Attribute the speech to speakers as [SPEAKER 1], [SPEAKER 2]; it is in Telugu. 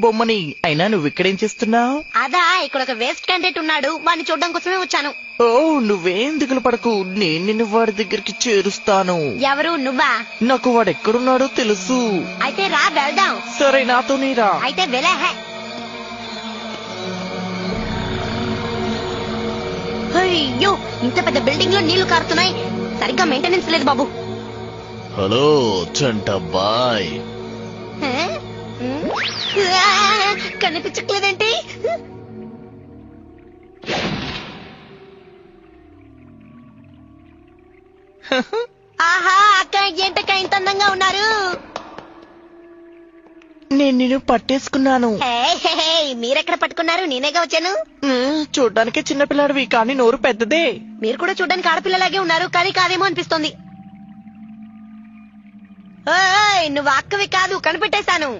[SPEAKER 1] బొమ్మని. అయినా నువ్వు ఇక్కడేం చేస్తున్నావు?
[SPEAKER 2] అదా, ఇక్కడ ఒక వేస్ట్ క్యాండిడేట్ ఉన్నాడు, వాడిని చూడడం కోసమే వచ్చాను.
[SPEAKER 1] ఓ, నువ్వేం దిగులు పడకు, నేను నిన్ను వాడి దగ్గరికి చేరుస్తాను.
[SPEAKER 2] ఎవరు, నువ్వా?
[SPEAKER 1] నాకు వాడెక్కడున్నాడో తెలుసు.
[SPEAKER 2] అయితే రా, వెళ్దాం.
[SPEAKER 1] సరే, నాతోనే రా.
[SPEAKER 2] అయితే వెలే. అయ్యో, ఇంత పెద్ద బిల్డింగ్ లో నీళ్లు కారుతున్నాయి, సరిగ్గా మెయింటెనెన్స్ లేదు బాబు.
[SPEAKER 3] హలో చంటబ్బాయ్.
[SPEAKER 2] కనిపించట్లేదేంటి? ఆహా, అక్క ఏంటక్క ఇంత అందంగా ఉన్నారు?
[SPEAKER 1] నేను నిన్ను పట్టేసుకున్నాను.
[SPEAKER 2] మీరెక్కడ పట్టుకున్నారు? నేనేగా వచ్చాను.
[SPEAKER 1] చూడ్డానికి చిన్నపిల్లాడివి, కానీ నోరు పెద్దదే.
[SPEAKER 2] మీరు కూడా చూడ్డానికి ఆడపిల్లలాగే ఉన్నారు, కానీ కాదేమో అనిపిస్తోంది. నువ్వు అక్కవి కాదు, కనిపెట్టేశాను.